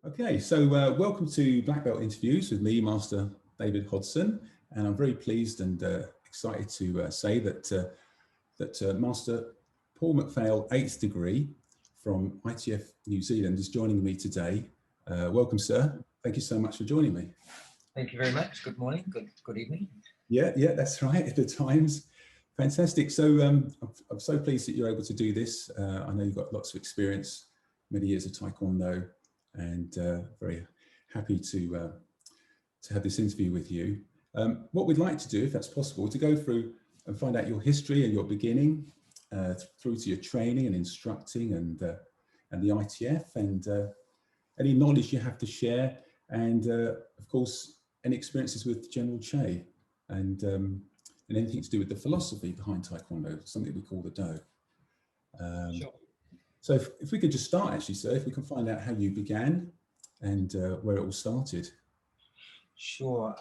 Okay, so welcome to Black Belt Interviews with me, Master David Hodson, and I'm very pleased and excited to say that Master Paul McPhail VIII degree from ITF New Zealand is joining me today. Welcome, sir. Thank you so much for joining me. Thank you very much. Good morning. Good evening. Yeah, that's right. At the times, fantastic. So I'm so pleased that you're able to do this. I know you've got lots of experience, many years of Taekwondo, and very happy to have this interview with you. What we'd like to do, if that's possible, to go through and find out your history and your beginning through to your training and instructing and the ITF and any knowledge you have to share, and of course any experiences with General Choi and anything to do with the philosophy behind Taekwondo, something we call the Do. Sure. So if we could just start, actually, sir, if we can find out how you began and where it all started. Sure.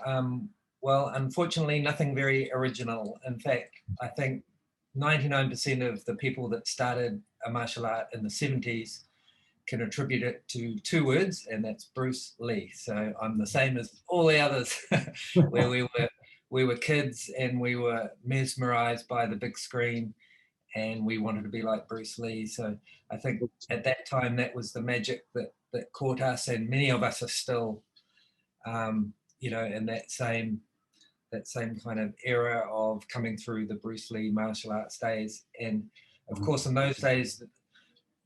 Well, unfortunately, nothing very original. In fact, I think 99% of the people that started a martial art in the 70s can attribute it to two words, and that's Bruce Lee. So I'm the same as all the others, where we were kids and we were mesmerized by the big screen, and we wanted to be like Bruce Lee. So I think at that time that was the magic that caught us, and many of us are still, in that same kind of era of coming through the Bruce Lee martial arts days. And of course, in those days,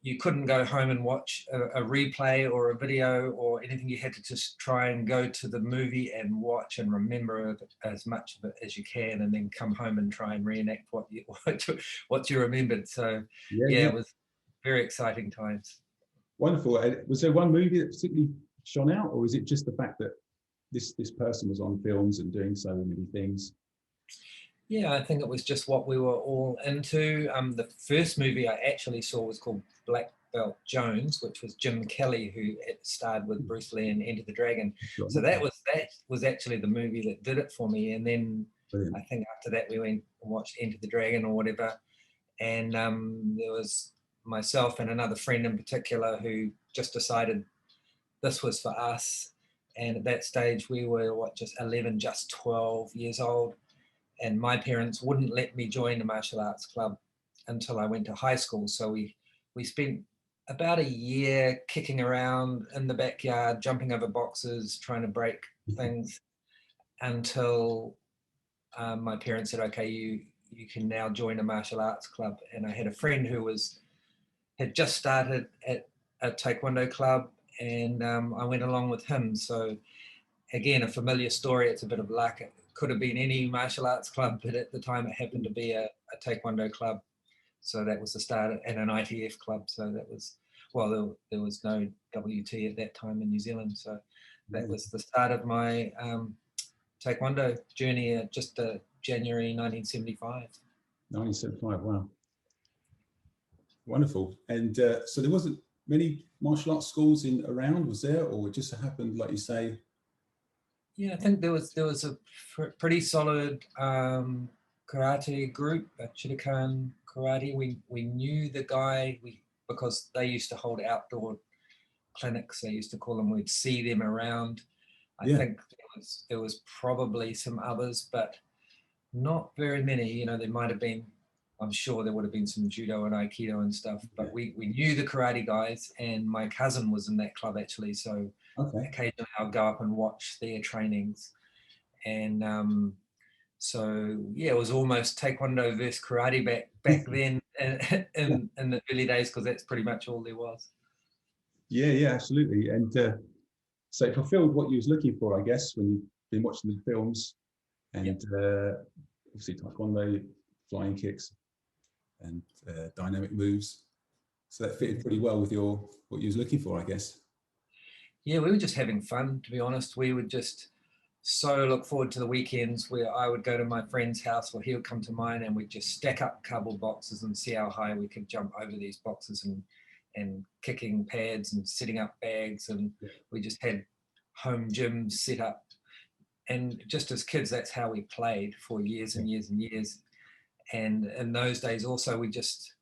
you couldn't go home and watch a replay or a video or anything. You had to just try and go to the movie and watch and remember as much of it as you can, and then come home and try and reenact what you remembered. So yeah, it was very exciting times. Wonderful. Was there one movie that particularly shone out, or is it just the fact that this person was on films and doing so many things? Yeah, I think it was just what we were all into. The first movie I actually saw was called Black Belt Jones, which was Jim Kelly, who starred with Bruce Lee in Enter the Dragon. Sure. So that was actually the movie that did it for me. And then brilliant. I think after that we went and watched Enter the Dragon or whatever. And there was myself and another friend in particular who just decided this was for us. And at that stage we were just 11, just 12 years old. And my parents wouldn't let me join a martial arts club until I went to high school. So we spent about a year kicking around in the backyard, jumping over boxes, trying to break things, until my parents said, okay, you can now join a martial arts club. And I had a friend who had just started at a Taekwondo club, and I went along with him. So again, a familiar story. It's a bit of luck. It could have been any martial arts club, but at the time it happened to be a Taekwondo club. So that was the start, and an ITF club. So that was, well, there was no WT at that time in New Zealand. So that was the start of my Taekwondo journey, just January 1975. 1975, wow. Wonderful. And so there wasn't many martial arts schools around, was there? Or it just happened, like you say? Yeah, I think there was a pretty solid karate group, Chidokan Karate. We knew the guy because they used to hold outdoor clinics. They used to call them. We'd see them around. I think there was probably some others, but not very many. You know, there might have been. I'm sure there would have been some judo and aikido and stuff, but we knew the karate guys, and my cousin was in that club actually. So occasionally I'll go up and watch their trainings. And so yeah, it was almost Taekwondo versus karate back then in the early days, because that's pretty much all there was. Yeah, absolutely. And so it fulfilled what you was looking for, I guess, when you've been watching the films, and obviously Taekwondo, flying kicks and dynamic moves. So that fitted pretty well with what you was looking for, I guess. Yeah, we were just having fun, to be honest. We would just so look forward to the weekends where I would go to my friend's house or he would come to mine, and we'd just stack up cardboard boxes and see how high we could jump over these boxes, and kicking pads and setting up bags. And we just had home gyms set up. And just as kids, that's how we played for years and years and years. And in those days also, we just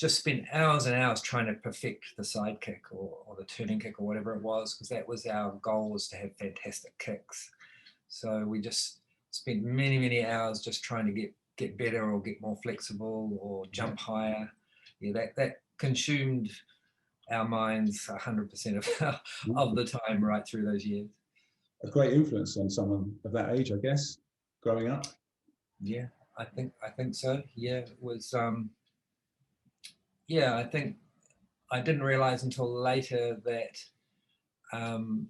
just spent hours and hours trying to perfect the side kick or the turning kick or whatever it was, because that was our goal, was to have fantastic kicks. So we just spent many, many hours just trying to get better or get more flexible or jump higher. Yeah, that consumed our minds 100% of the time right through those years. A great influence on someone of that age, I guess, growing up. Yeah, I think so. Yeah, it was. Yeah, I think I didn't realize until later that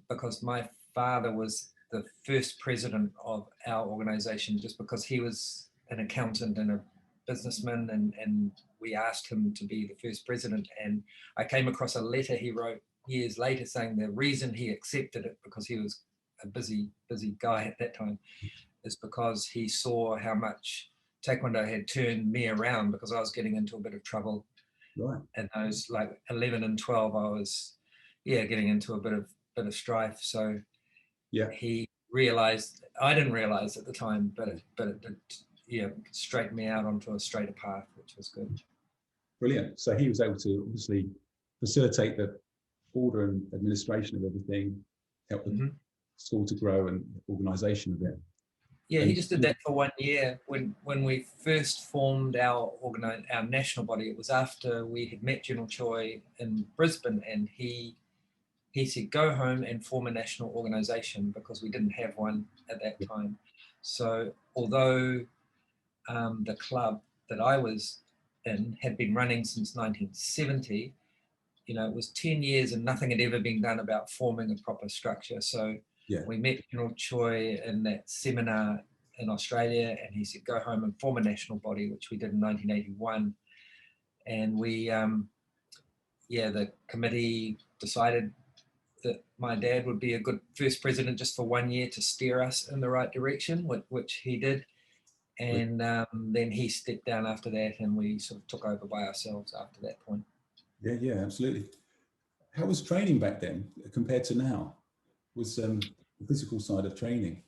because my father was the first president of our organization, just because he was an accountant and a businessman, and we asked him to be the first president. And I came across a letter he wrote years later saying the reason he accepted it, because he was a busy guy at that time, is because he saw how much Taekwondo had turned me around, because I was getting into a bit of trouble. Right. And those like 11 and 12, I was, getting into a bit of strife. So he realized, I didn't realize at the time, but it did, straighten me out onto a straighter path, which was good. Brilliant. So he was able to obviously facilitate the order and administration of everything, help the school to grow and organisation of it. Yeah, he just did that for 1 year. When we first formed our national body, it was after we had met General Choi in Brisbane, and he said, go home and form a national organisation, because we didn't have one at that time. So although the club that I was in had been running since 1970, it was 10 years and nothing had ever been done about forming a proper structure. So we met General Choi in that seminar in Australia, and he said, go home and form a national body, which we did in 1981. And we, the committee decided that my dad would be a good first president just for 1 year to steer us in the right direction, which he did. And then he stepped down after that, and we sort of took over by ourselves after that point. Yeah, absolutely. How was training back then compared to now? Was the physical side of training?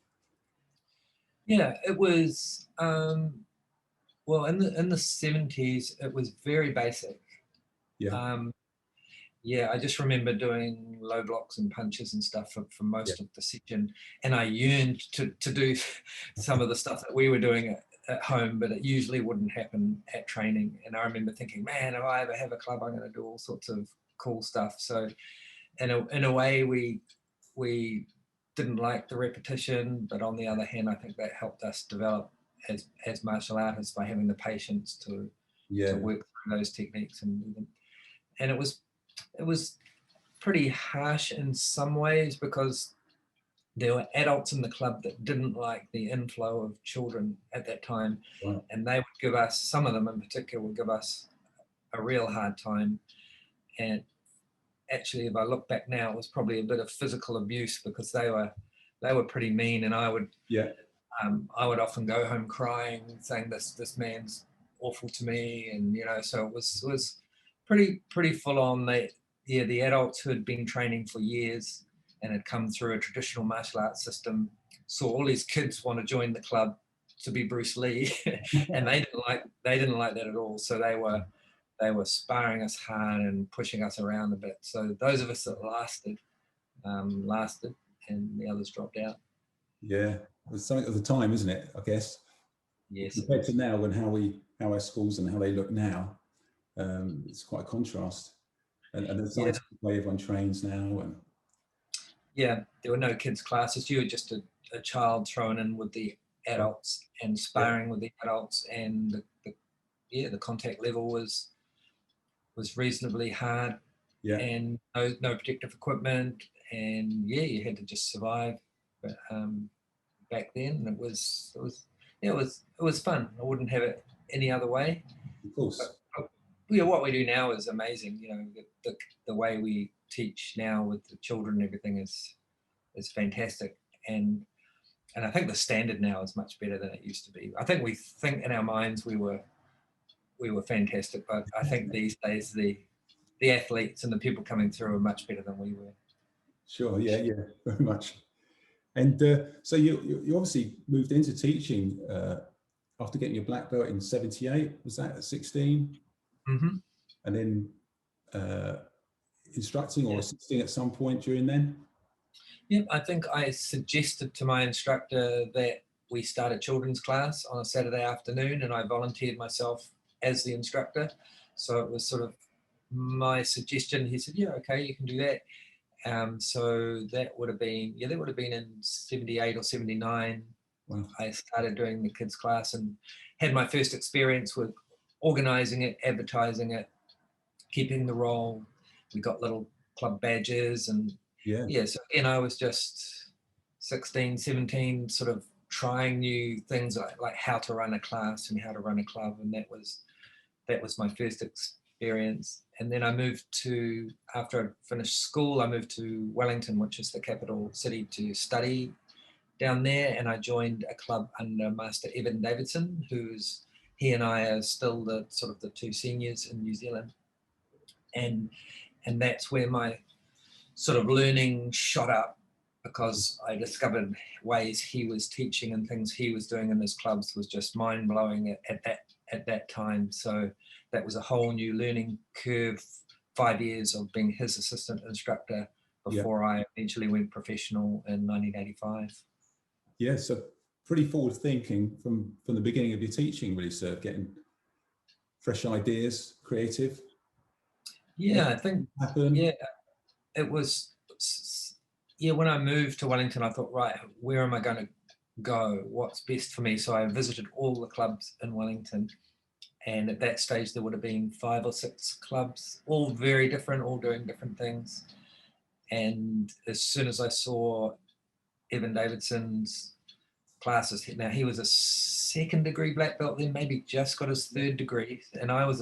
Yeah, it was, well, in the 70s, it was very basic. I just remember doing low blocks and punches and stuff for most of the session, and I yearned to do some of the stuff that we were doing at home, but it usually wouldn't happen at training. And I remember thinking, man, if I ever have a club, I'm going to do all sorts of cool stuff. So in a way, we didn't like the repetition, but on the other hand, I think that helped us develop as martial artists by having the patience to work through those techniques and it was pretty harsh in some ways, because there were adults in the club that didn't like the inflow of children at that time. And they would give us, some of them in particular, would give us a real hard time. And actually, if I look back now, it was probably a bit of physical abuse, because they were pretty mean, and I would often go home crying, saying this man's awful to me, and so it was pretty full on. The adults who had been training for years and had come through a traditional martial arts system saw all these kids want to join the club to be Bruce Lee, and they didn't like that at all. So they were sparring us hard and pushing us around a bit. So those of us that lasted, and the others dropped out. Yeah, it was something of the time, isn't it? I guess. Yes. Compared to now, and how our schools and how they look now, it's quite a contrast. And the scientific way everyone trains now. And there were no kids classes. You were just a child thrown in with the adults and sparring with the adults, and the contact level was reasonably hard. And no protective equipment, and you had to just survive. But back then, it was fun. I wouldn't have it any other way. Of course. But, what we do now is amazing. The way we teach now with the children and everything is fantastic, and I think the standard now is much better than it used to be. I think we think in our minds we were fantastic, but I think these days the athletes and the people coming through are much better than we were. Sure, yeah, very much. And so you obviously moved into teaching after getting your black belt in '78. Was that at 16? Mm-hmm. and then instructing or assisting at some point during then? Yeah, I think I suggested to my instructor that we start a children's class on a Saturday afternoon, and I volunteered myself as the instructor. So it was sort of my suggestion. He said, yeah, okay, you can do that. So that would have been, yeah, that would have been in 78 or 79. Wow. I started doing the kids class and had my first experience with organizing it, advertising it, keeping the role. We got little club badges, and yeah, so again, I was just 16, 17, sort of trying new things like how to run a class and how to run a club. And that was my first experience. And then I moved to, after I finished school, I moved to Wellington, which is the capital city, to study down there. And I joined a club under Master Evan Davidson, he and I are still the sort of the two seniors in New Zealand. And that's where my sort of learning shot up, because I discovered ways he was teaching and things he was doing in his clubs was just mind-blowing at that time. So that was a whole new learning curve, 5 years of being his assistant instructor before I eventually went professional in 1985. Yeah, so pretty forward thinking from the beginning of your teaching, really, sir, getting fresh ideas, creative. Yeah, I think, yeah, it was, yeah, when I moved to Wellington, I thought, right, where am I going to go? What's best for me? So I visited all the clubs in Wellington. And at that stage, there would have been 5 or 6 clubs, all very different, all doing different things. And as soon as I saw Evan Davidson's classes, now he was a 2nd degree black belt, then maybe just got his 3rd degree. And I was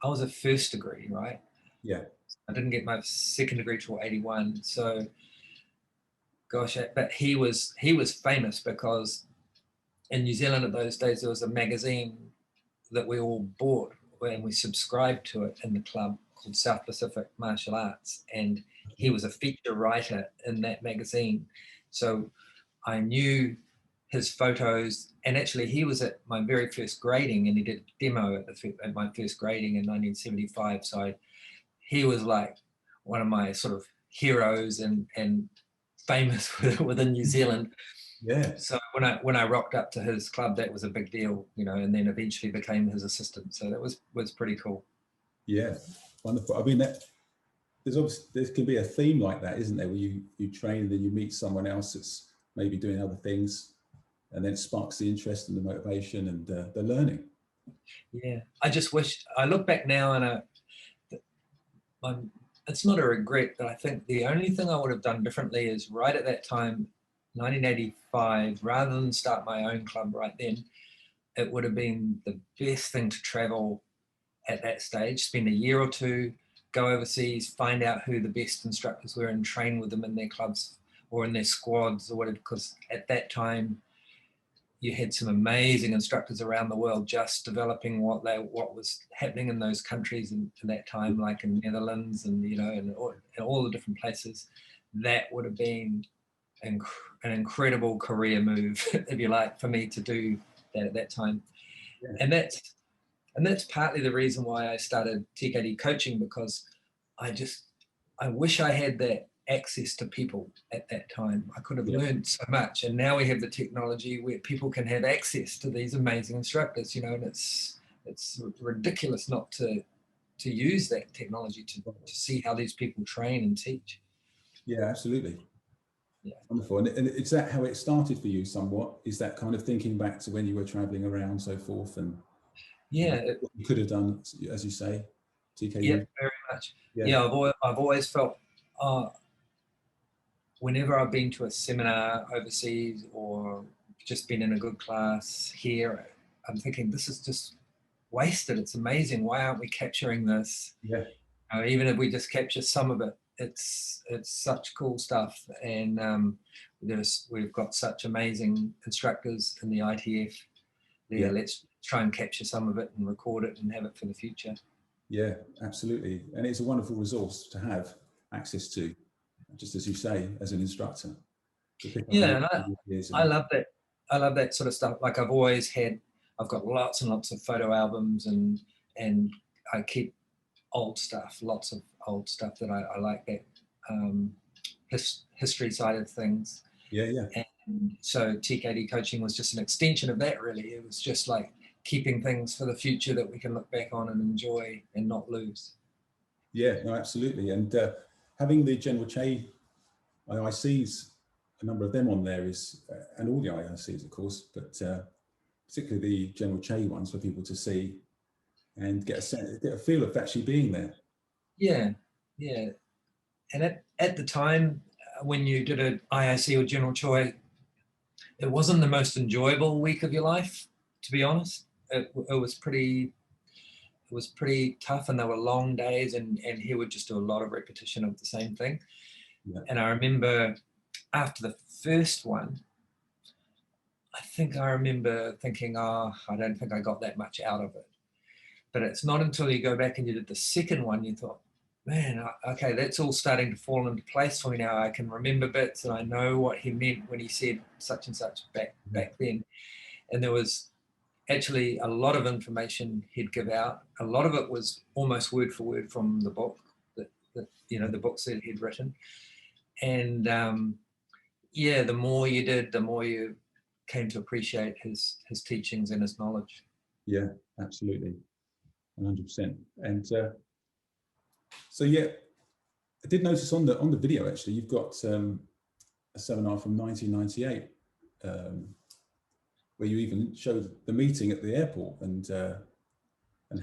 a 1st degree, right? Yeah. I didn't get my 2nd degree till 81. So, gosh, but he was famous because in New Zealand at those days, there was a magazine that we all bought and we subscribed to it in the club called South Pacific Martial Arts. And he was a feature writer in that magazine. So I knew his photos, and actually he was at my very first grading, and he did a demo at my first grading in 1975. So he was like one of my sort of heroes and famous within New Zealand. Yeah. So when I rocked up to his club, that was a big deal, you know, and then eventually became his assistant. So that was pretty cool. Yeah, wonderful. I mean, there can be a theme like that, isn't there? Where you train and then you meet someone else that's maybe doing other things, and then it sparks the interest and the motivation and the learning. Yeah, I just wish, I look back now and it's not a regret, but I think the only thing I would have done differently is right at that time, 1985, rather than start my own club right then, it would have been the best thing to travel at that stage, spend a year or 2, go overseas, find out who the best instructors were and train with them in their clubs or in their squads or whatever, because at that time you had some amazing instructors around the world just developing what was happening in those countries in that time, like in Netherlands and, you know, and all the different places. That would have been an incredible career move, if you like, for me to do that at that time. Yeah. And that's partly the reason why I started TKD coaching, because I wish I had that access to people at that time. I could have learned so much, and now we have the technology where people can have access to these amazing instructors, you know, and it's ridiculous not to use that technology to see how these people train and teach. Yeah, absolutely. Yeah. Wonderful. And is that how it started for you somewhat? Is that kind of thinking back to when you were traveling around so forth, and what you could have done, as you say, TKD? Yeah, very much. Yeah, I've always felt whenever I've been to a seminar overseas or just been in a good class here, I'm thinking this is just wasted. It's amazing. Why aren't we capturing this? Yeah. Even if we just capture some of it, it's such cool stuff. And we've got such amazing instructors in the ITF. Yeah, let's try and capture some of it and record it and have it for the future. Yeah, absolutely. And it's a wonderful resource to have access to, just as you say, as an instructor. Yeah, and I love that. I love that sort of stuff. Like I've got lots and lots of photo albums, and I keep old stuff, lots of old stuff that I like that history side of things. Yeah, yeah. And so TKD coaching was just an extension of that, really. It was just like keeping things for the future that we can look back on and enjoy and not lose. Yeah, no, absolutely. And having the General Choi IICs, a number of them on there is, and all the IICs, of course, but particularly the General Choi ones for people to see and get a feel of actually being there. Yeah, yeah. And at the time, when you did an IIC or General Choi, it wasn't the most enjoyable week of your life, to be honest. It was pretty tough, and there were long days, and he would just do a lot of repetition of the same thing. Yeah. And I remember after the first one, I remember thinking, oh, I don't think I got that much out of it. But it's not until you go back and you did the second one, you thought, man, okay, that's all starting to fall into place for me now. I can remember bits and I know what he meant when he said such and such back then. And there was actually a lot of information he'd give out. A lot of it was almost word for word from the book, the books that he'd written. And yeah, the more you did, the more you came to appreciate his teachings and his knowledge. Yeah, absolutely. 100%. And so yeah, I did notice on the video actually you've got a seminar from 1998 where you even showed the meeting at the airport and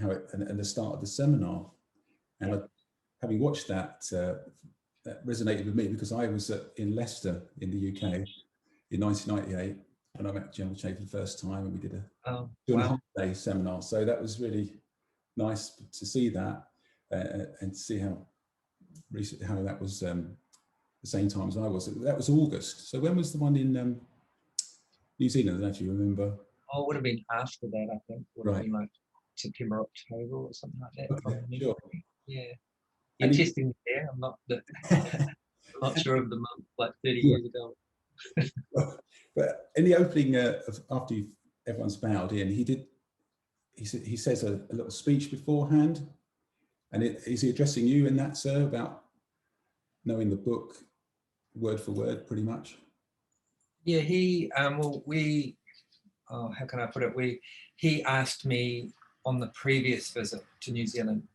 how it and the start of the seminar. And having watched that, that resonated with me because I was in Leicester in the UK in 1998 when I met General Choi for the first time, and we did a 2.5-day seminar. So that was really nice to see that and see how that was the same time as I was. That was August. So when was the one in New Zealand? I don't know if you remember. Oh, it would have been after that, I think. Would have been like September, October or something like that. Okay, sure. Yeah. You're testing me there. I'm not sure of the month, like 30 years ago. But in the opening, after everyone's bowed in, he says a little speech beforehand. And is he addressing you in that, sir, about knowing the book word for word, pretty much? Yeah, how can I put it? He asked me on the previous visit to New Zealand,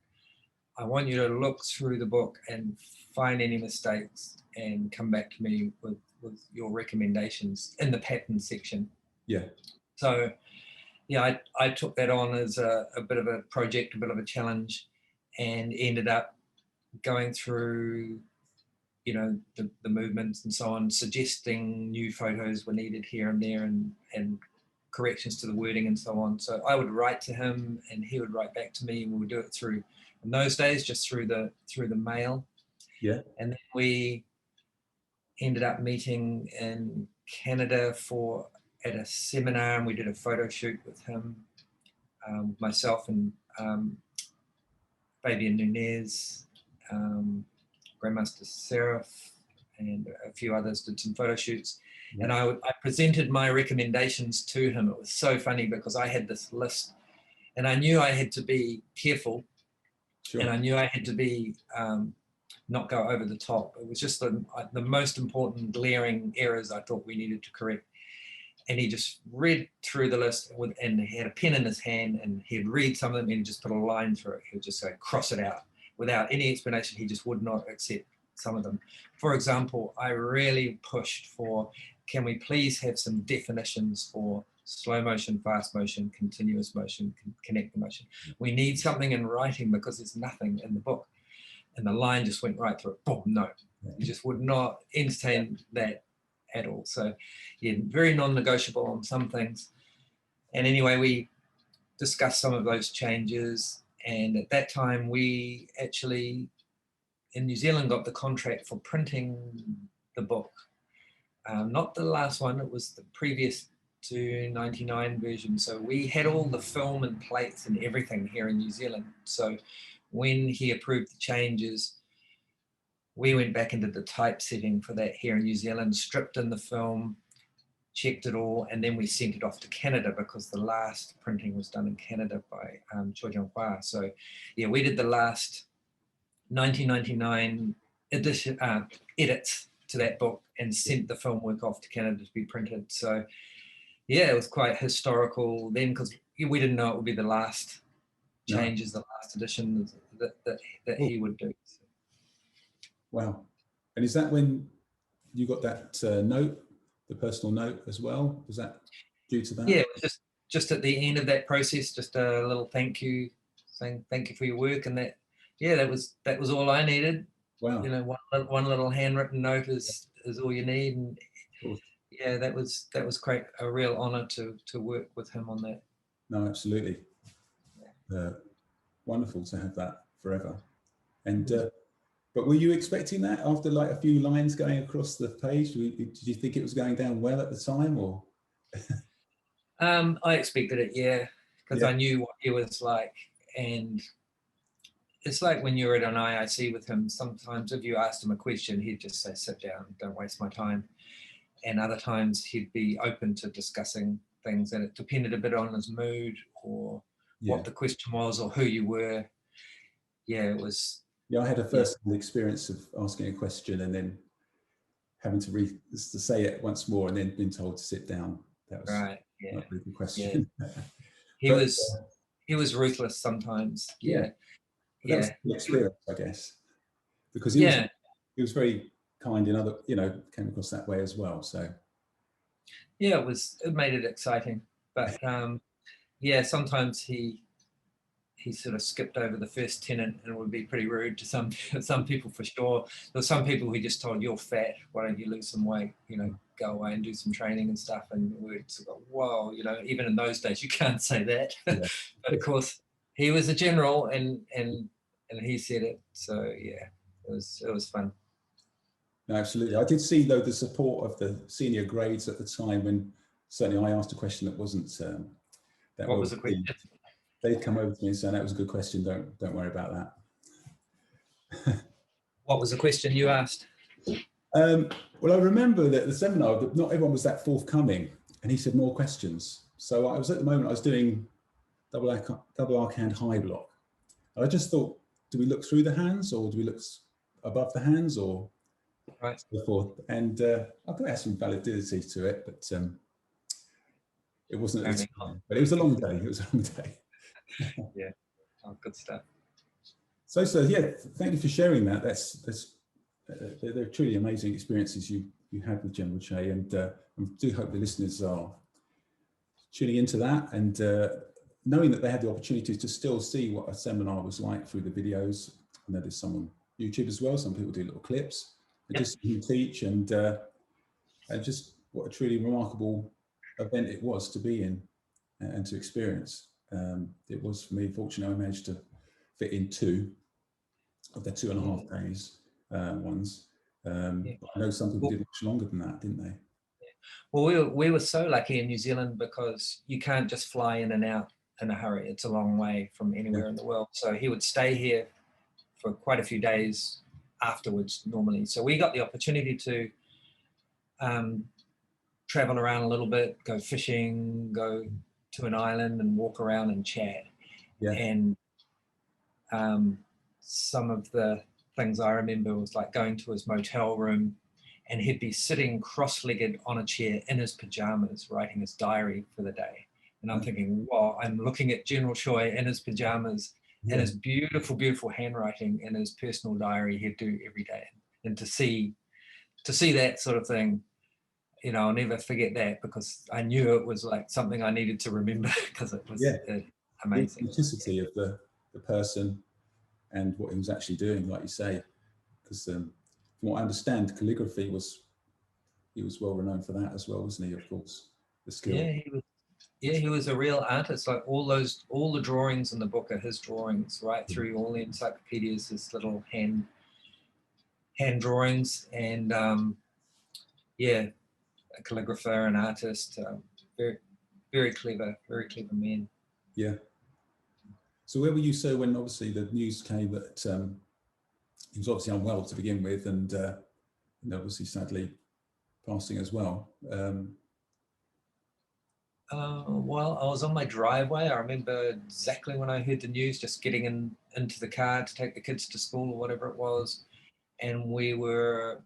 I want you to look through the book and find any mistakes and come back to me with your recommendations in the pattern section. Yeah. So, yeah, I took that on as a bit of a project, a bit of a challenge, and ended up going through, the movements and so on, suggesting new photos were needed here and there and corrections to the wording and so on. So I would write to him and he would write back to me, and we would do it through, in those days, just through the mail. Yeah. And then we ended up meeting in Canada at a seminar, and we did a photo shoot with him, myself and Fabian Nunez, Grand Master Seraph, and a few others did some photo shoots. Yeah. And I presented my recommendations to him. It was so funny because I had this list and I knew I had to be careful. Sure. And I knew I had to be, not go over the top. It was just the most important glaring errors I thought we needed to correct. And he just read through the list and he had a pen in his hand and he'd read some of them and he'd just put a line through it. He would just say, cross it out. Without any explanation, he just would not accept some of them. For example, I really pushed for, can we please have some definitions for slow motion, fast motion, continuous motion, connected motion. We need something in writing because there's nothing in the book. And the line just went right through it. Boom, no. He just would not entertain that at all. So yeah, very non-negotiable on some things. And anyway, we discussed some of those changes. And at that time, we actually, in New Zealand, got the contract for printing the book. Not the last one, it was the previous to 99 version. So we had all the film and plates and everything here in New Zealand. So when he approved the changes, we went back into the typesetting for that here in New Zealand, stripped in the film, checked it all, and then we sent it off to Canada because the last printing was done in Canada by Choi Hong Hi. So yeah, we did the last 1999 edition edits to that book and sent the film work off to Canada to be printed. So yeah, it was quite historical then because we didn't know it would be the last changes, the last edition that he would do. Wow. And is that when you got that note, the personal note as well? Was that due to that? Yeah, it was just at the end of that process, just a little thank you, saying thank you for your work, and that, yeah, that was all I needed. Wow. You know, one little handwritten note is all you need, and yeah, that was great, a real honour to work with him on that. No, absolutely. Wonderful to have that forever. And but were you expecting that after like a few lines going across the page? Did you think it was going down well at the time, or? I expected it, yeah, because I knew what he was like, and it's like when you're at an IIC with him, sometimes if you asked him a question, he'd just say, sit down, don't waste my time. And other times he'd be open to discussing things, and it depended a bit on his mood or what the question was or who you were. Yeah, it was. Yeah, I had a first-hand experience of asking a question and then having to say it once more and then being told to sit down. That was right. Yeah, not a really good question. Yeah. He was ruthless sometimes. Yeah. That was an experience, I guess, because he was very kind in other, came across that way as well. So yeah, it made it exciting, but yeah, sometimes he sort of skipped over the first tenet and would be pretty rude to some people for sure. There were some people who just told, you're fat, why don't you lose some weight, go away and do some training and stuff. And we'd sort of go, whoa, even in those days you can't say that. Yeah. But of course he was a general and he said it. So yeah, it was fun. No, absolutely. I did see though the support of the senior grades at the time when certainly I asked a question that wasn't what was the question? They'd come over to me and say, that was a good question, don't worry about that. What was the question you asked? Well, I remember that at the seminar, that not everyone was that forthcoming, and he said more questions. So I was at the moment, I was doing double arc hand high block. And I just thought, do we look through the hands or do we look above the hands or so forth? And I thought it had some validity to it, but it wasn't at the time. But it was a long day. It was a long day. Yeah, good stuff. So yeah, thank you for sharing that. They're truly amazing experiences you had with General Choi, and I do hope the listeners are tuning into that and knowing that they had the opportunity to still see what a seminar was like through the videos. I know there's some on YouTube as well. Some people do little clips, and just you teach, and just what a truly remarkable event it was to be in and to experience. It was for me, fortunately, I managed to fit in 2 of their 2.5 days ones. I know some people did much longer than that, didn't they? Well, we were so lucky in New Zealand because you can't just fly in and out in a hurry. It's a long way from anywhere in the world. So he would stay here for quite a few days afterwards normally. So we got the opportunity to travel around a little bit, go fishing, go to an island and walk around and chat. And some of the things I remember was like going to his motel room and he'd be sitting cross-legged on a chair in his pajamas, writing his diary for the day. And I'm thinking, wow, I'm looking at General Choi in his pajamas and his beautiful, beautiful handwriting in his personal diary he'd do every day. And to see that sort of thing, I'll never forget that because I knew it was like something I needed to remember because it was amazing. The authenticity of the person and what he was actually doing, like you say, because from what I understand, calligraphy he was well renowned for that as well, wasn't he? Of course, the skill. He was a real artist. Like all the drawings in the book are his drawings, right through all the encyclopedias, his little hand drawings, and a calligrapher, an artist, very, very clever man. Yeah. So where were you, sir, when obviously the news came that he was obviously unwell to begin with, and obviously sadly passing as well? Well, I was on my driveway. I remember exactly when I heard the news, just getting into the car to take the kids to school or whatever it was. And we were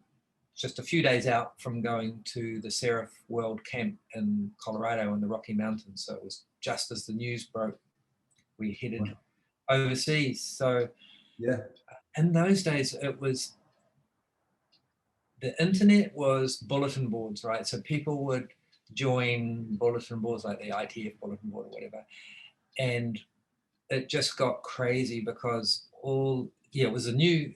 just a few days out from going to the Seraph World Camp in Colorado in the Rocky Mountains. So it was just as the news broke, we headed overseas. So yeah, in those days, the internet was bulletin boards, right? So people would join bulletin boards like the ITF bulletin board or whatever. And it just got crazy because it was a new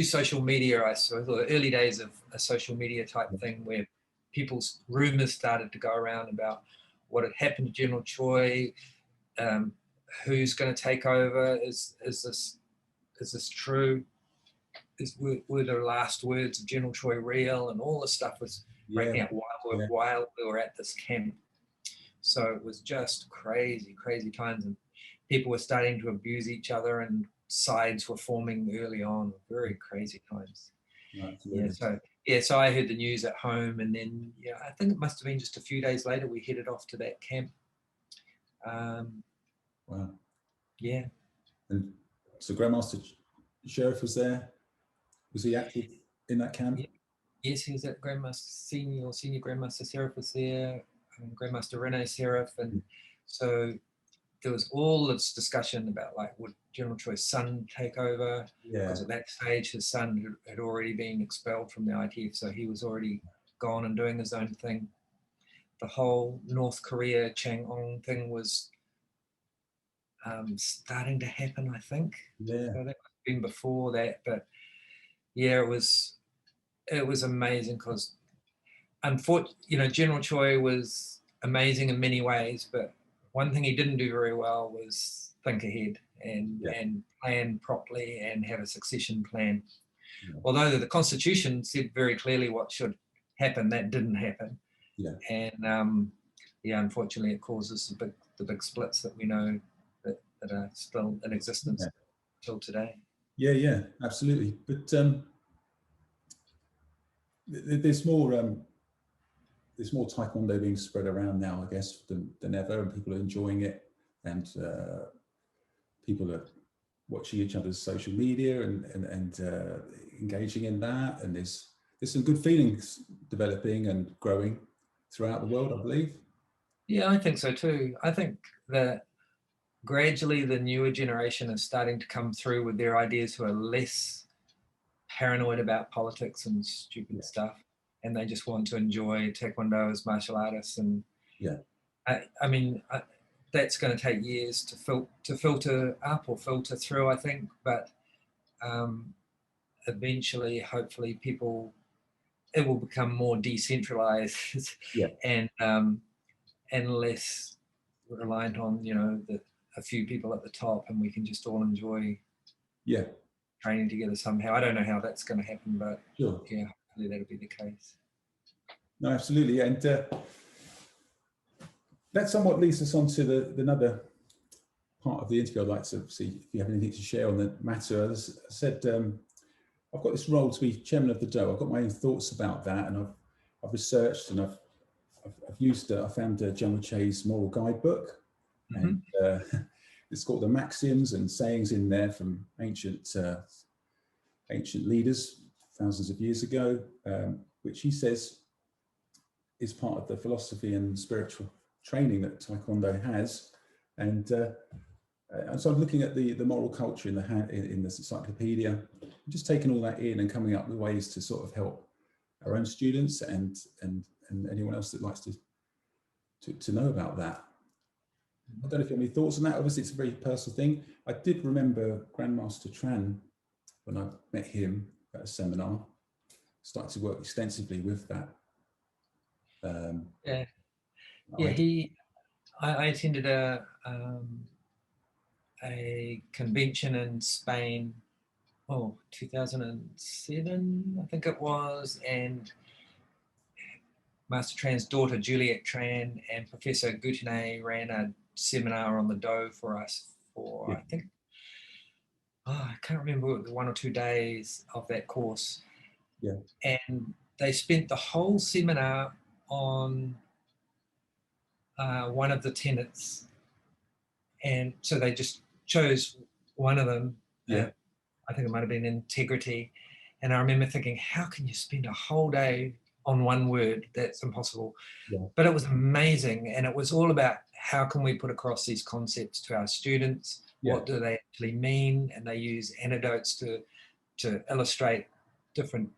social media, I saw the early days of a social media type thing where people's rumors started to go around about what had happened to General Choi, who's going to take over, is this true? Were the last words of General Choi real? And all this stuff was breaking out while we were at this camp. So it was just crazy times, and people were starting to abuse each other, and sides were forming early on. Very crazy times. So I heard the news at home, and then I think it must have been just a few days later we headed off to that camp. Wow. Yeah. And so Grand Master Sheriff was there. Was he active in that camp? Yeah. Yes, he was at Grand Master Senior Grand Master Seraph was there, Grand Master Rene Seraph, and so there was all this discussion about like, would General Choi's son take over? Because at that stage his son had already been expelled from the ITF, so he was already gone and doing his own thing. The whole North Korea Chang-on thing was starting to happen, I think. Yeah. So that might have been before that, but yeah, it was amazing because unfortunately, General Choi was amazing in many ways, but one thing he didn't do very well was think ahead and plan properly and have a succession plan. Yeah. Although the Constitution said very clearly what should happen, that didn't happen. Yeah. And unfortunately, it causes the big splits that we know that are still in existence till today. Yeah, absolutely. But there's more Taekwondo being spread around now, I guess, than ever, and people are enjoying it, and people are watching each other's social media and engaging in that, and there's some good feelings developing and growing throughout the world, I believe. Yeah, I think so too. I think that gradually the newer generation is starting to come through with their ideas, who are less paranoid about politics and stupid stuff, and they just want to enjoy Taekwondo as martial artists. And I mean, that's going to take years to filter up or filter through, I think, but eventually, hopefully, it will become more decentralized and less reliant on a few people at the top, and we can just all enjoy training together somehow. I don't know how that's going to happen, but hopefully that'll be the case. No, absolutely. And that somewhat leads us on to another part of the interview. I'd like to see if you have anything to share on the matter. As I said, I've got this role to be chairman of the Dojo. I've got my own thoughts about that, and I've researched, and I've used I found General Choi's moral guidebook, and it's got the maxims and sayings in there from ancient leaders thousands of years ago, which he says is part of the philosophy and spiritual training that Taekwondo has. And so I'm looking at the moral culture in the encyclopedia, just taking all that in and coming up with ways to sort of help our own students and anyone else that likes to know about that. I don't know if you have any thoughts on that. Obviously, it's a very personal thing. I did remember Grandmaster Tran, when I met him at a seminar, started to work extensively with that. I attended a convention in Spain, 2007, I think it was, and Master Tran's daughter, Juliet Tran, and Professor Goutenay ran a seminar on the Do for us for, I think, I can't remember, it was 1 or 2 days of that course. Yeah. And they spent the whole seminar on one of the tenets, and so they just chose one of them. Yeah. I think it might have been integrity. And I remember thinking, how can you spend a whole day on one word? That's impossible. Yeah. But it was amazing. And it was all about how can we put across these concepts to our students? Yeah. What do they actually mean? And they use anecdotes to illustrate different,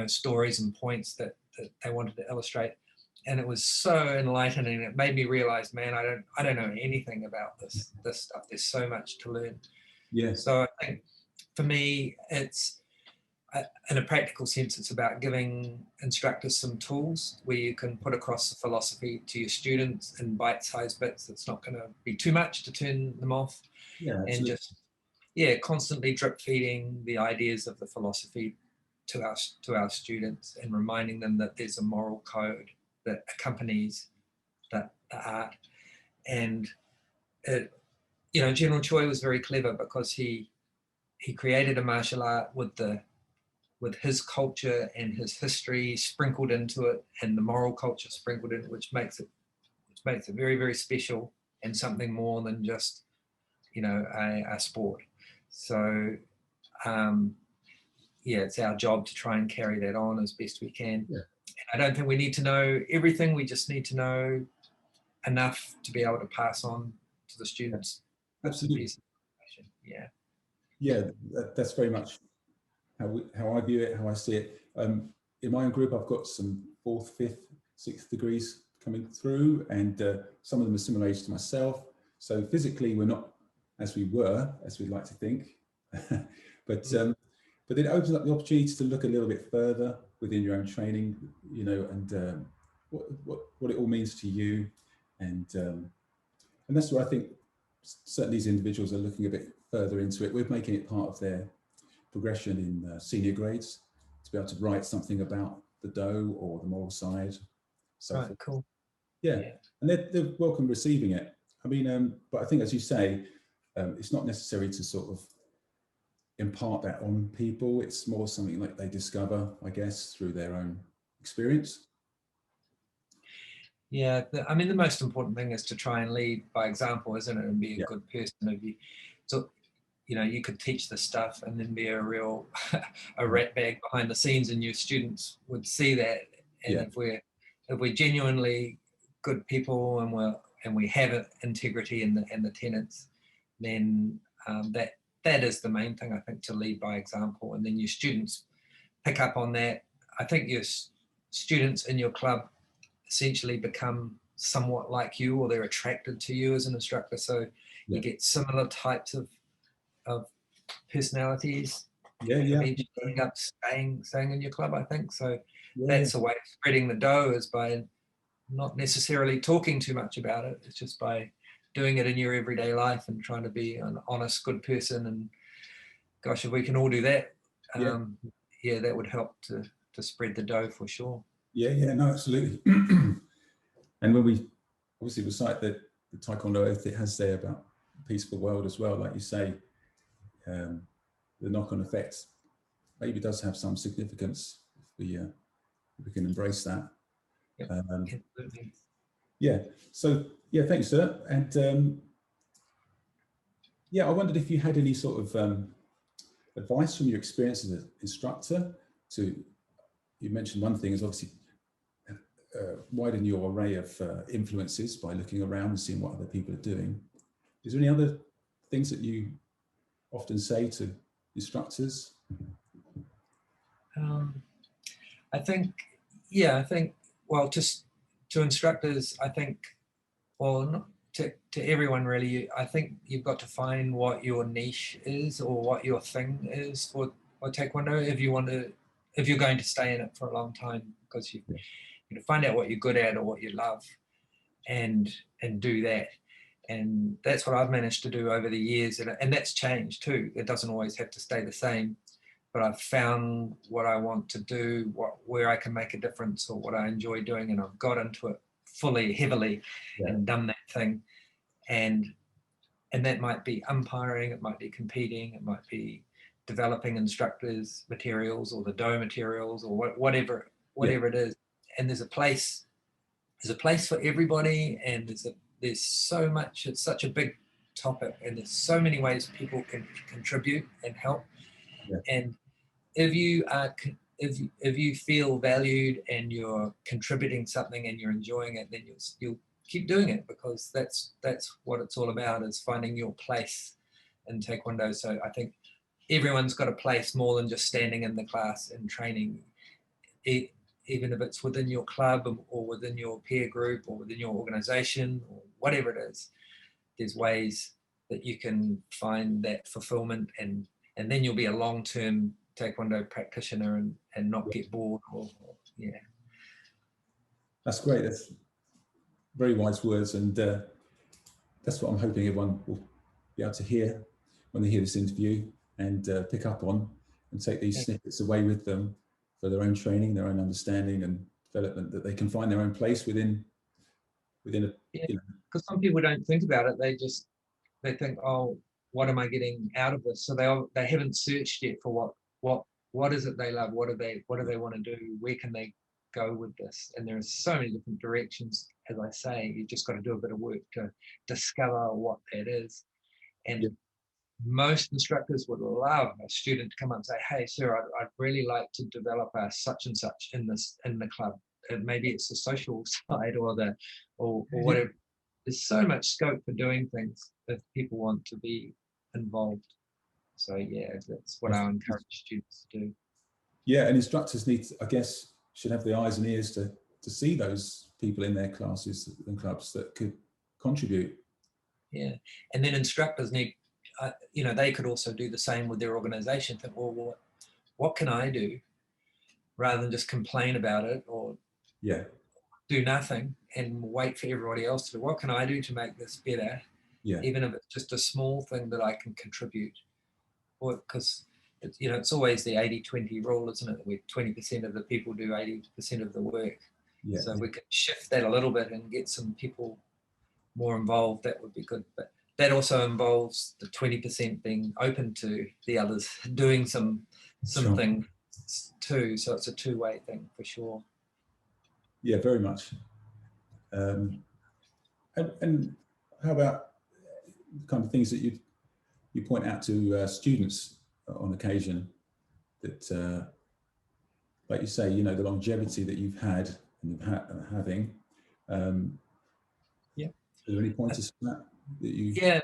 stories and points that they wanted to illustrate. And it was so enlightening. It made me realize, man, I don't know anything about this stuff. There's so much to learn. Yeah. So I think for me, it's in a practical sense, it's about giving instructors some tools where you can put across the philosophy to your students in bite-sized bits. It's not going to be too much to turn them off. Yeah, and just constantly drip feeding the ideas of the philosophy to our students and reminding them that there's a moral code that accompanies the art. And General Choi was very clever because he created a martial art with his culture and his history sprinkled into it, and the moral culture sprinkled in it, which makes it very, very special and something more than just a sport. So it's our job to try and carry that on as best we can. Yeah. I don't think we need to know everything. We just need to know enough to be able to pass on to the students. Absolutely. Yeah. Yeah, that's very much how I view it, how I see it. In my own group, I've got some 4th, 5th, 6th degrees coming through, and some of them are similar age to myself. So physically, we're not as we were, as we'd like to think, but it opens up the opportunity to look a little bit further within your own training, and what it all means to you, and that's where I think certainly these individuals are looking a bit further into it. We're making it part of their progression in senior grades to be able to write something about the Do or the moral side. So right, cool. Yeah, and they're welcome receiving it. I mean, but I think, as you say, it's not necessary to sort of impart that on people. It's more something like they discover, I guess, through their own experience. Yeah, I mean, the most important thing is to try and lead by example, isn't it? And be a good person. So, you could teach this stuff and then be a real a rat bag behind the scenes, and your students would see that. And if we're genuinely good people and we have integrity in the tenets, then that is the main thing, I think, to lead by example. And then your students pick up on that. I think your students in your club essentially become somewhat like you, or they're attracted to you as an instructor. So you get similar types of personalities. Eventually end up staying in your club, I think. So that's a way of spreading the dough, is by not necessarily talking too much about it. It's just by doing it in your everyday life and trying to be an honest, good person. And gosh, if we can all do that, that would help to spread the dough for sure. Yeah, no, absolutely. And when we obviously recite the Taekwondo oath, it has there about a peaceful world as well, like you say. The knock-on effect maybe does have some significance if we can embrace that. So thanks, sir. And I wondered if you had any sort of advice from your experience as an instructor. You mentioned one thing is obviously widen your array of influences by looking around and seeing what other people are doing. Is there any other things that you often say to instructors? I think, well, just to instructors, I think, well, not to everyone really, I think you've got to find what your niche is, or what your thing is for Taekwondo, if you're going to stay in it for a long time, because you find out what you're good at or what you love, and do that. And that's what I've managed to do over the years, and that's changed too. It doesn't always have to stay the same, but I've found what I want to do, where I can make a difference, or what I enjoy doing, and I've got into it heavily, and done that thing. And that might be umpiring, it might be competing, it might be developing instructors' materials, or the Do materials, or whatever it is. And there's a place there's a place for everybody, and there's so much, it's such a big topic, and there's so many ways people can contribute and help. Yeah. And if you are, if you feel valued and you're contributing something and you're enjoying it, then you'll keep doing it, because that's what it's all about, is finding your place in Taekwondo. So I think everyone's got a place more than just standing in the class and training. Even if it's within your club or within your peer group or within your organization or whatever it is, there's ways that you can find that fulfillment, and then you'll be a long-term Taekwondo practitioner and not get bored. Yeah. That's great. That's very wise words, and that's what I'm hoping everyone will be able to hear when they hear this interview, and pick up on and take these snippets away with them for their own training, their own understanding and development, that they can find their own place within a, you know. Because some people don't think about it. They think, oh, what am I getting out of this? So they haven't searched yet for what is it they love? What do they want to do? Where can they go with this? And there are so many different directions. As I say, you just got to do a bit of work to discover what that is. And most instructors would love a student to come up and say, hey, sir, I'd really like to develop a such and such in the club. Maybe it's the social side or whatever. There's so much scope for doing things if people want to be involved. So yeah, that's what I encourage students to do. Yeah, and instructors should have the eyes and ears to see those people in their classes and clubs that could contribute. Yeah, and then instructors need, they could also do the same with their organization. Think, well, what can I do, rather than just complain about it or do nothing and wait for everybody else to do. What can I do to make this better? Yeah. Even if it's just a small thing that I can contribute. Or because it's always the 80-20 rule, isn't it? Where 20% of the people do 80% of the work. Yeah. So we could shift that a little bit and get some people more involved. That would be good. But that also involves the 20% being open to the others doing something too. So it's a two-way thing for sure. Yeah, very much. And how about the kind of things that you point out to students on occasion, that, like you say, the longevity that you've had and having. Yeah. Are there any pointers for that you? Yeah,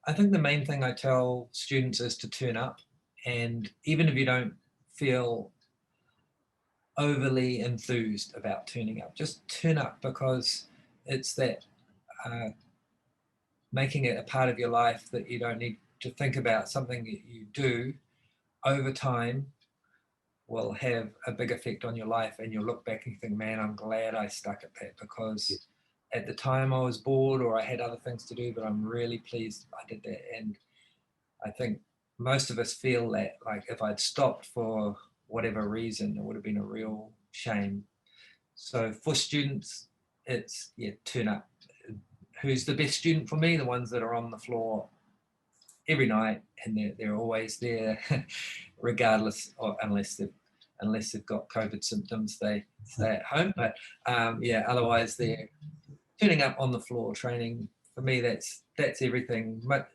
I think the main thing I tell students is to turn up, and even if you don't feel overly enthused about turning up, just turn up, because it's that making it a part of your life that you don't need to think about. Something that you do over time will have a big effect on your life, and you'll look back and think, man, I'm glad I stuck at that, because at the time I was bored or I had other things to do, but I'm really pleased I did that. And I think most of us feel that, like, if I'd stopped for whatever reason, it would have been a real shame. So for students, it's, turn up. Who's the best student for me? The ones that are on the floor every night, and they're always there, regardless, or unless they've got COVID symptoms, they stay at home. But otherwise they're turning up on the floor training. For me, that's everything. But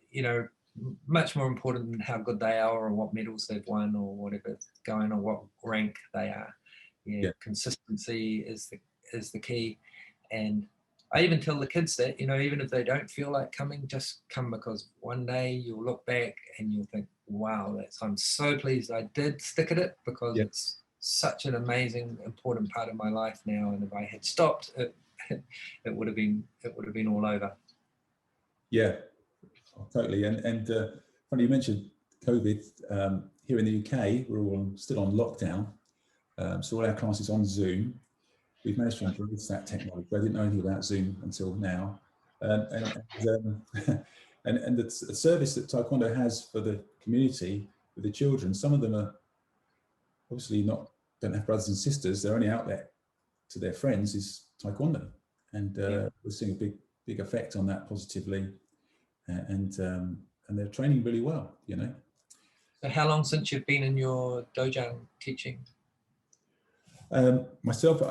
much more important than how good they are or what medals they've won or whatever's going, or what rank they are. Consistency is the key. And I even tell the kids that, even if they don't feel like coming, just come, because one day you'll look back and you'll think, wow, I'm so pleased I did stick at it, because it's such an amazing, important part of my life now. And if I had stopped, it would have been all over. Yeah, totally. And funny you mentioned COVID. Here in the UK, we're all still on lockdown, so all our classes on Zoom. We've managed to embrace that technology. I didn't know anything about Zoom until now. And the service that Taekwondo has for the community, with the children, some of them are obviously don't have brothers and sisters. Their only outlet to their friends is Taekwondo. And we're seeing a big effect on that positively. And they're training really well, So how long since you've been in your dojo teaching? Myself,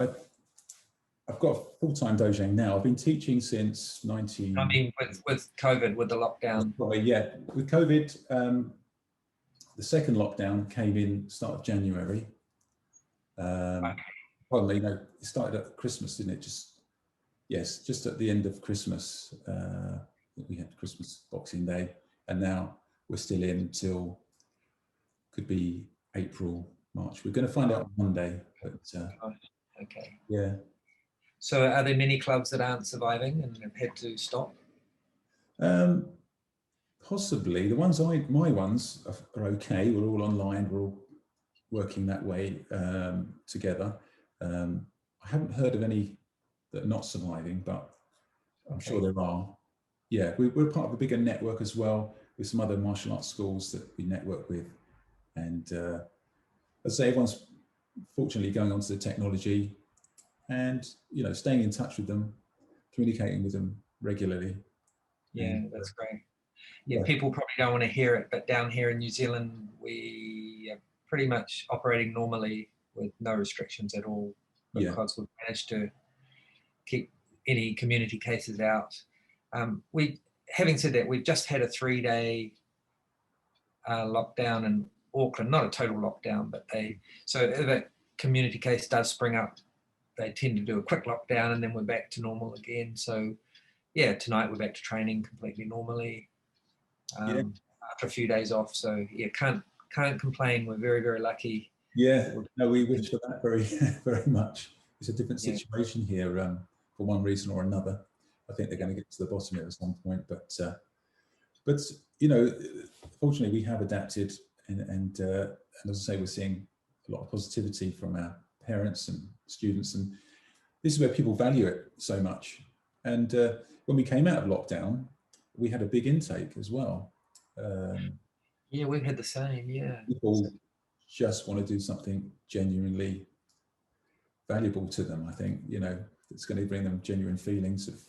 I've got a full-time dojo now. I've been teaching since 19. I mean, with COVID, with the lockdown. Probably, yeah. With COVID, the second lockdown came in start of January. Pardon me, no, it started at Christmas, didn't it? Just at the end of Christmas. We had Christmas Boxing Day, and now we're still in till could be April, March. We're going to find out on Monday, but okay. Yeah. So are there many clubs that aren't surviving and have had to stop? Possibly. My ones are okay. We're all online. We're all working that way together. I haven't heard of any that are not surviving, but I'm sure there are. Yeah, we're part of a bigger network as well with some other martial arts schools that we network with. And I'd say everyone's fortunately going onto the technology and, you know, staying in touch with them, communicating with them regularly. Yeah, that's great. Yeah, people probably don't want to hear it, but down here in New Zealand, we are pretty much operating normally with no restrictions at all, because we've managed to keep any community cases out. Having said that, we've just had a 3-day lockdown in Auckland, not a total lockdown, but so if a community case does spring up, they tend to do a quick lockdown and then we're back to normal again. So yeah, tonight we're back to training completely normally after a few days off. So yeah, can't complain. We're very, very lucky. Yeah, no, we wish for that very, very much. It's a different situation here for one reason or another. I think they're going to get to the bottom of it at some point, but you know, fortunately we have adapted, and as I say, we're seeing a lot of positivity from our parents and students, and this is where people value it so much. And when we came out of lockdown, we had a big intake as well. Yeah, we've had the same. Yeah, people just want to do something genuinely valuable to them. I think, you know, it's going to bring them genuine feelings of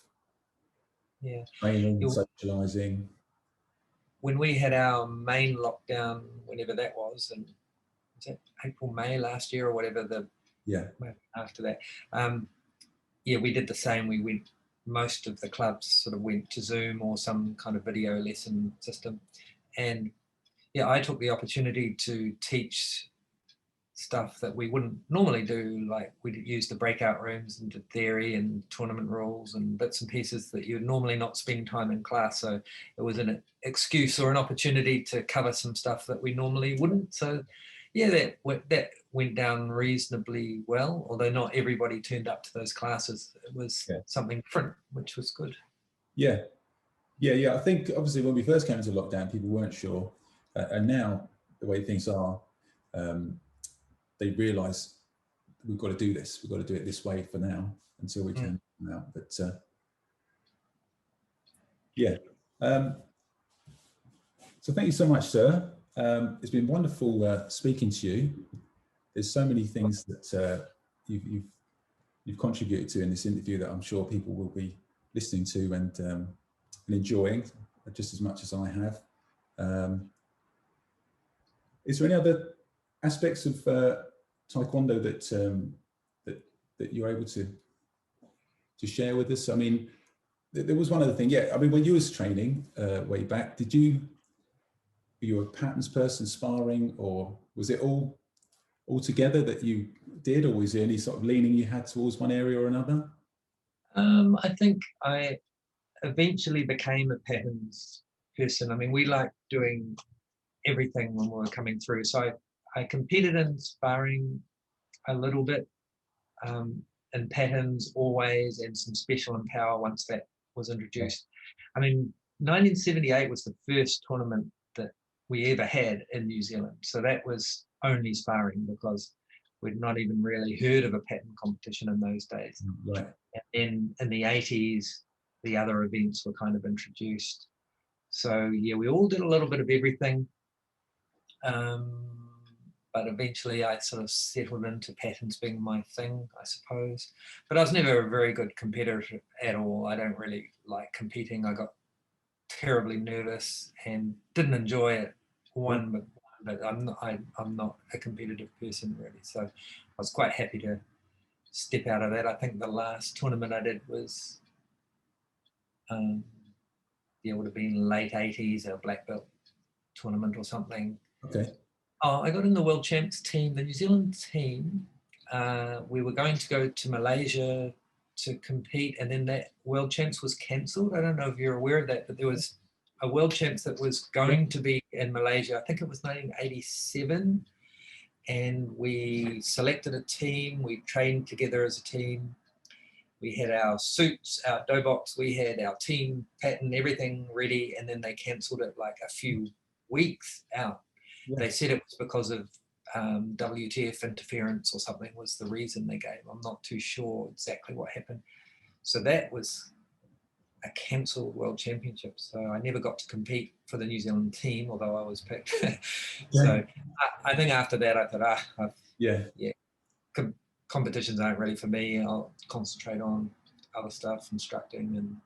training, socializing. When we had our main lockdown, whenever that was, and was that April, May last year or whatever, after that, we did the same. Most of the clubs sort of went to Zoom or some kind of video lesson system. And yeah, I took the opportunity to teach stuff that we wouldn't normally do, like we'd use the breakout rooms and did theory and tournament rules and bits and pieces that you'd normally not spend time in class. So it was an excuse or an opportunity to cover some stuff that we normally wouldn't. So yeah, that went down reasonably well, although not everybody turned up to those classes. It was something different, which was good. Yeah. I think obviously when we first came into lockdown, people weren't sure. And now the way things are, they realise we've got to do this. We've got to do it this way for now until we can come out. But so thank you so much, sir. It's been wonderful speaking to you. There's so many things that you've contributed to in this interview that I'm sure people will be listening to and enjoying just as much as I have. Is there any other aspects of Taekwondo that you're able to share with us? I mean, there was one other thing. Yeah, I mean, when you was training way back, were you a patterns person, sparring, or was it all together that you did, or was there any sort of leaning you had towards one area or another? I think I eventually became a patterns person. I mean, we liked doing everything when we were coming through. So I competed in sparring a little bit, in patterns always, and some special and power once that was introduced. I mean, 1978 was the first tournament that we ever had in New Zealand. So that was only sparring because we'd not even really heard of a pattern competition in those days. Right. And in the 80s, the other events were kind of introduced. So yeah, we all did a little bit of everything. But eventually I sort of settled into patterns being my thing, I suppose. But I was never a very good competitor at all. I don't really like competing. I got terribly nervous and didn't enjoy it but I'm not a competitive person really. So I was quite happy to step out of that. I think the last tournament I did was, it would have been late 80s, a black belt tournament or something. Okay. Oh, I got in the World Champs team, the New Zealand team. We were going to go to Malaysia to compete, and then that World Champs was cancelled. I don't know if you're aware of that, but there was a World Champs that was going to be in Malaysia. I think it was 1987, and we selected a team. We trained together as a team. We had our suits, our dobox, we had our team pattern, everything ready, and then they cancelled it like a few weeks out. Yeah. They said it was because of WTF interference or something was the reason they gave. I'm not too sure exactly what happened. So that was a cancelled World Championship. So I never got to compete for the New Zealand team, although I was picked. So I think after that I thought, competitions aren't really for me. I'll concentrate on other stuff, instructing and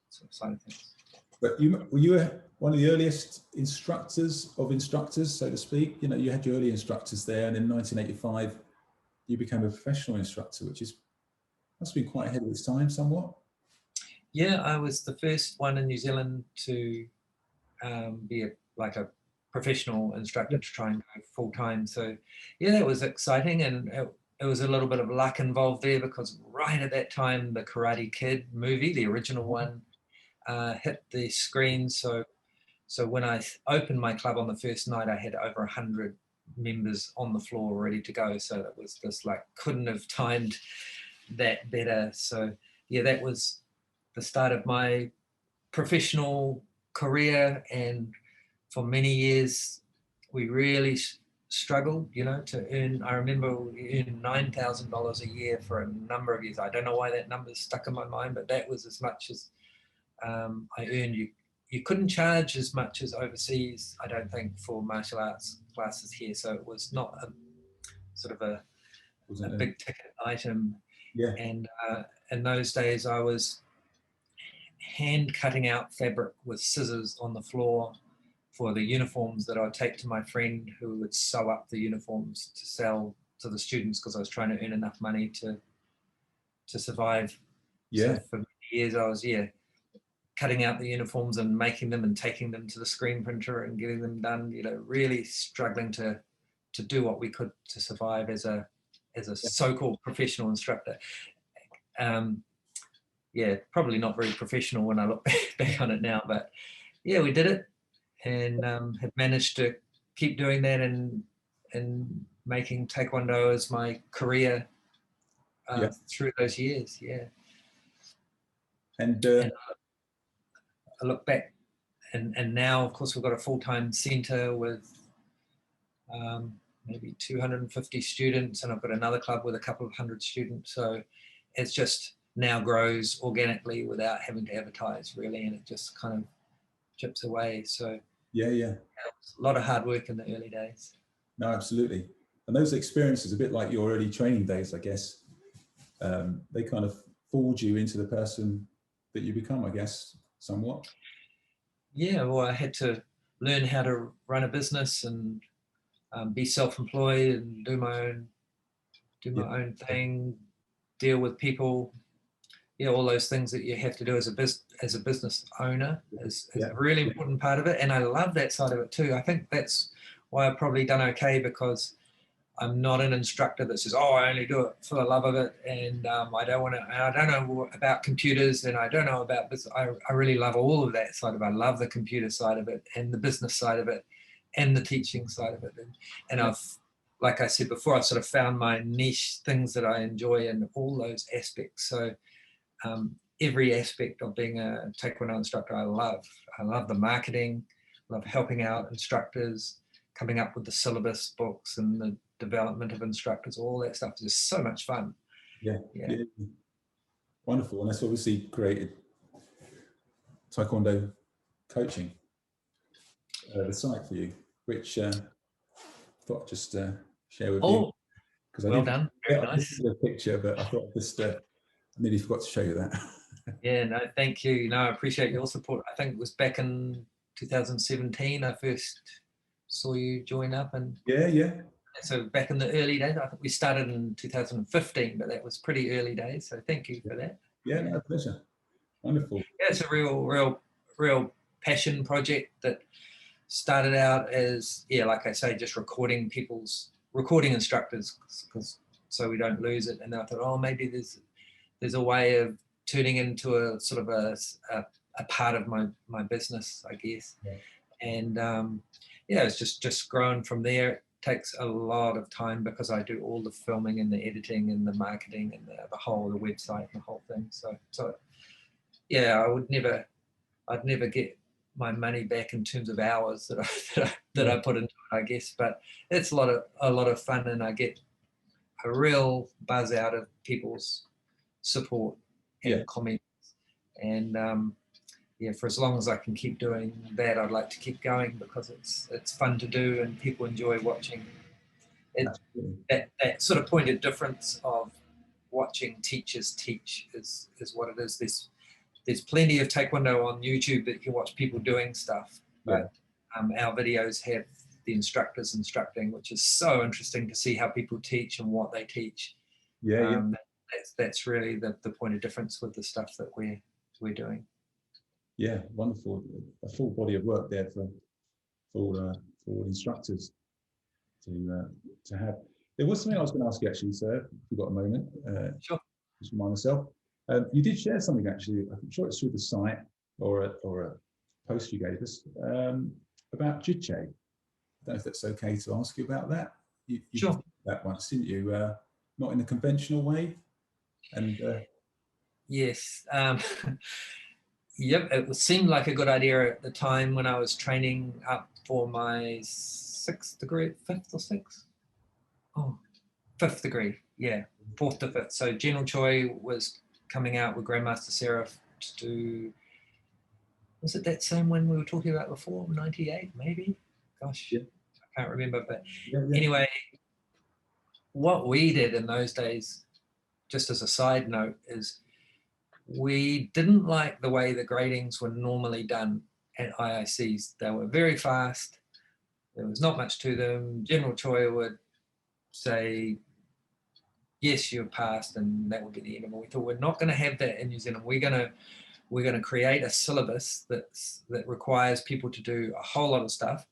sort of side of things. But were you one of the earliest instructors of instructors, so to speak? You know, you had your early instructors there, and in 1985, you became a professional instructor, which must have been quite ahead of its time, somewhat. Yeah, I was the first one in New Zealand to be a professional instructor to try and go full time. So yeah, that was exciting, and it was a little bit of luck involved there because right at that time, the Karate Kid movie, the original one, hit the screen. So when I opened my club on the first night, I had over 100 members on the floor ready to go. So that was just like, couldn't have timed that better. So yeah, that was the start of my professional career. And for many years, we really struggled, you know, to earn. I remember we earned $9,000 a year for a number of years. I don't know why that number's stuck in my mind, but that was as much as I earned. You couldn't charge as much as overseas, I don't think, for martial arts classes here. So it was not a sort of a big ticket item. Yeah. And in those days, I was hand cutting out fabric with scissors on the floor for the uniforms that I'd take to my friend, who would sew up the uniforms to sell to the students, because I was trying to earn enough money to survive. Yeah. So for many years, I was cutting out the uniforms and making them and taking them to the screen printer and getting them done. You know, really struggling to do what we could to survive as a so-called professional instructor. Yeah, probably not very professional when I look back on it now, but yeah, we did it, and have managed to keep doing that and making Taekwondo as my career through those years. Yeah. And I look back, and now, of course, we've got a full-time centre with maybe 250 students, and I've got another club with a couple of hundred students. So it's just now grows organically without having to advertise, really, and it just kind of chips away. So yeah, a lot of hard work in the early days. No, absolutely. And those experiences, a bit like your early training days, I guess, they kind of forge you into the person that you become, I guess, somewhat. Yeah, well, I had to learn how to run a business and be self-employed and do my own thing, deal with people. Yeah, all those things that you have to do as a business owner is a really important part of it. And I love that side of it too. I think that's why I've probably done okay, because I'm not an instructor that says, oh, I only do it for the love of it, and I don't know about computers, and I don't know about business. I really love all of that side of it. I love the computer side of it, and the business side of it, and the teaching side of it. And I've, like I said before, I've sort of found my niche things that I enjoy in all those aspects. So every aspect of being a Taekwondo instructor, I love. I love the marketing, I love helping out instructors, coming up with the syllabus books and the development of instructors. All that stuff is just so much fun. Yeah. Wonderful. And that's obviously created Taekwondo coaching, the site for you, which I thought I'd just share with you. Well done. Very nice. This is a picture, but I thought I'd just I nearly forgot to show you that. Yeah, no, thank you. No, I appreciate your support. I think it was back in 2017 I first saw you join up, and yeah, So back in the early days, I think we started in 2015, but that was pretty early days. So thank you for that. Yeah, no, pleasure. Wonderful. Yeah, it's a real passion project that started out as, yeah, like I say, just recording instructors, so we don't lose it. And then I thought, oh, maybe there's a way of turning into a sort of a part of my business, I guess. Yeah. And yeah, it's just grown from there. It takes a lot of time because I do all the filming and the editing and the marketing and the website and the whole thing. So yeah, I'd never get my money back in terms of hours that I put into it, I guess. But it's a lot of fun, and I get a real buzz out of people's support and comments. And yeah, for as long as I can keep doing that, I'd like to keep going because it's fun to do and people enjoy watching. That sort of point of difference of watching teachers teach is what it is. There's plenty of Taekwondo on YouTube that you can watch people doing stuff, but our videos have the instructors instructing, which is so interesting to see how people teach and what they teach. That's really the point of difference with the stuff that we're doing. Yeah, wonderful. A full body of work there for all instructors to have. There was something I was going to ask you actually, sir, if you've got a moment. Sure. Just remind myself. You did share something actually, I'm sure it's through the site or a post you gave us, about Jiche. I don't know if that's okay to ask you about that. You sure. did that once, didn't you? Not in a conventional way. And yes. Yep, it seemed like a good idea at the time when I was training up for my 6th degree, 5th or 6th? Oh, 5th degree, yeah, 4th to 5th. So General Choi was coming out with Grand Master Seraph to do, was it that same one we were talking about before, 98 maybe? Gosh, I can't remember, but anyway, what we did in those days, just as a side note, is we didn't like the way the gradings were normally done at IICs. They were very fast. There was not much to them. General Choi would say, yes, you've passed, and that would be the end of it. We thought, we're not going to have that in New Zealand. We're going to create a syllabus that requires people to do a whole lot of stuff.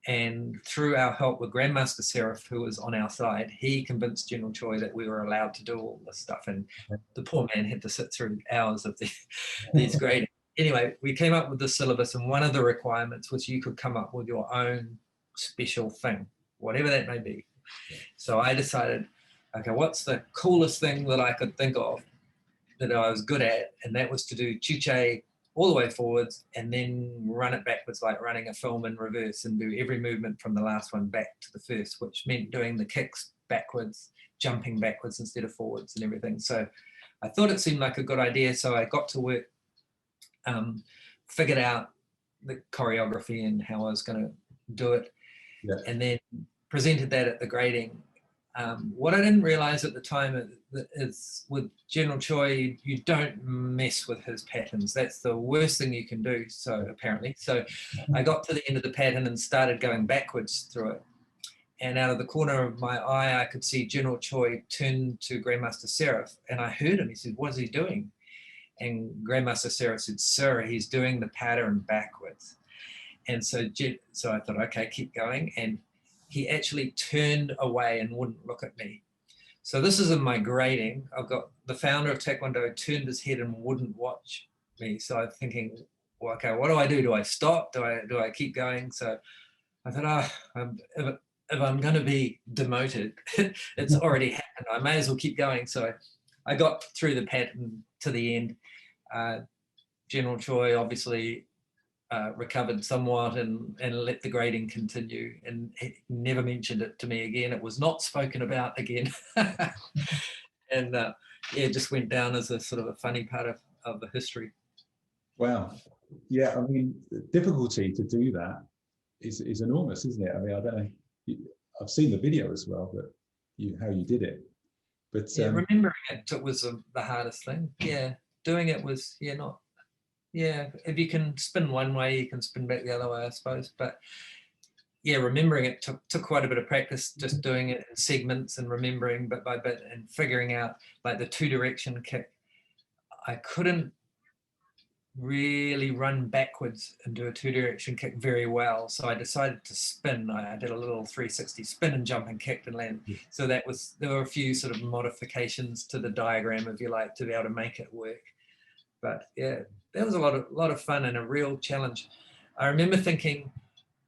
And through our help with Grand Master Seraph, who was on our side, he convinced General Choi that we were allowed to do all this stuff. And the poor man had to sit through hours of these gradings. Anyway, we came up with the syllabus, and one of the requirements was you could come up with your own special thing, whatever that may be. So I decided, okay, what's the coolest thing that I could think of that I was good at? And that was to do Chiche all the way forwards and then run it backwards, like running a film in reverse, and do every movement from the last one back to the first, which meant doing the kicks backwards, jumping backwards instead of forwards and everything. So I thought it seemed like a good idea. So I got to work, figured out the choreography and how I was going to do it, and then presented that at the grading. What I didn't realize at the time is with General Choi, you don't mess with his patterns. That's the worst thing you can do, so apparently. So I got to the end of the pattern and started going backwards through it. And out of the corner of my eye, I could see General Choi turn to Grandmaster Seraph, and I heard him. He said, "What is he doing?" And Grandmaster Seraph said, "Sir, he's doing the pattern backwards." And so I thought, okay, keep going. And he actually turned away and wouldn't look at me. So this is in my grading. I've got the founder of Taekwondo turned his head and wouldn't watch me. So I'm thinking, well, okay, what do I do? Do I stop? Do I keep going? So I thought, if I'm going to be demoted, it's already happened. I may as well keep going. So I got through the pattern to the end. General Choi obviously recovered somewhat and let the grading continue, and he never mentioned it to me again. It was not spoken about again. And yeah, it just went down as a sort of a funny part of the history. Wow. Yeah, I mean, the difficulty to do that is enormous, isn't it? I mean, I don't know, I've seen the video as well, but how you did it. But yeah, remembering it was the hardest thing. Yeah, doing it was, yeah, if you can spin one way, you can spin back the other way, I suppose. But yeah, remembering it took quite a bit of practice, just doing it in segments and remembering bit by bit and figuring out like the 2-direction kick. I couldn't really run backwards and do a 2-direction kick very well, so I decided to spin. I did a little 360 spin and jump and kicked and landed. So there were a few sort of modifications to the diagram, if you like, to be able to make it work. But yeah, that was a lot of fun and a real challenge. I remember thinking,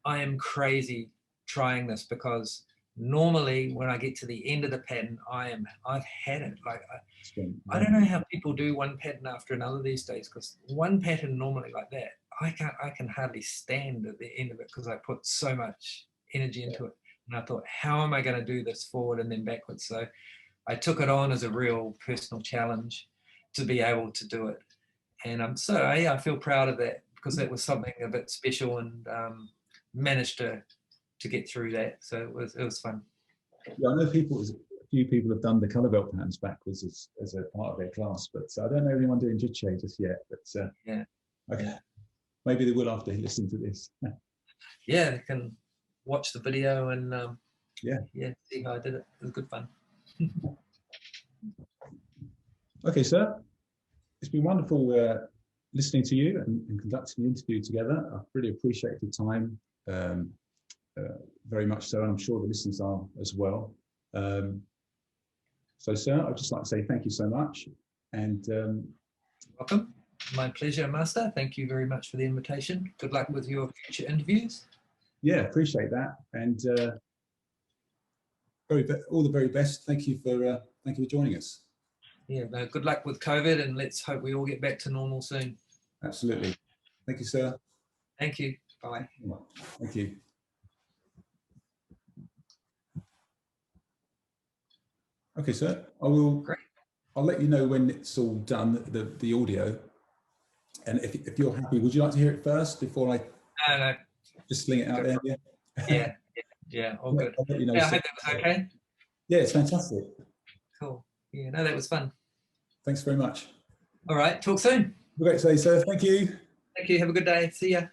I am crazy trying this, because normally when I get to the end of the pattern, I've had it. Like I don't know how people do one pattern after another these days, because one pattern normally like that, I can hardly stand at the end of it because I put so much energy into it. And I thought, how am I going to do this forward and then backwards? So I took it on as a real personal challenge to be able to do it. And so yeah, I feel proud of that, because that was something a bit special, and managed to get through that. So it was fun. Yeah, I know a few people have done the colour belt patterns backwards as a part of their class, but I don't know anyone doing Jiu-Jitsu just yet. But yeah, okay, yeah. Maybe they will after they listen to this. Yeah, they can watch the video and yeah, see how I did it. It was good fun. Okay, sir. It's been wonderful listening to you and conducting the interview together. I really appreciate the time, very much so, and I'm sure the listeners are as well. So, sir, I'd just like to say thank you so much. And welcome. My pleasure, Master. Thank you very much for the invitation. Good luck with your future interviews. Yeah, appreciate that. And all the very best. Thank you for joining us. Yeah, no, good luck with COVID, and let's hope we all get back to normal soon. Absolutely. Thank you, sir. Thank you. Bye. Thank you. Okay, sir. I'll let you know when it's all done, the audio. And if you're happy, would you like to hear it first before I no. just sling it out there? Yeah, all good. I'll let you know, yeah, I hope that was okay. Yeah, it's fantastic. Cool. Yeah, no, that was fun. Thanks very much. All right, talk soon. Have a great day, sir. Thank you. Thank you. Have a good day. See ya.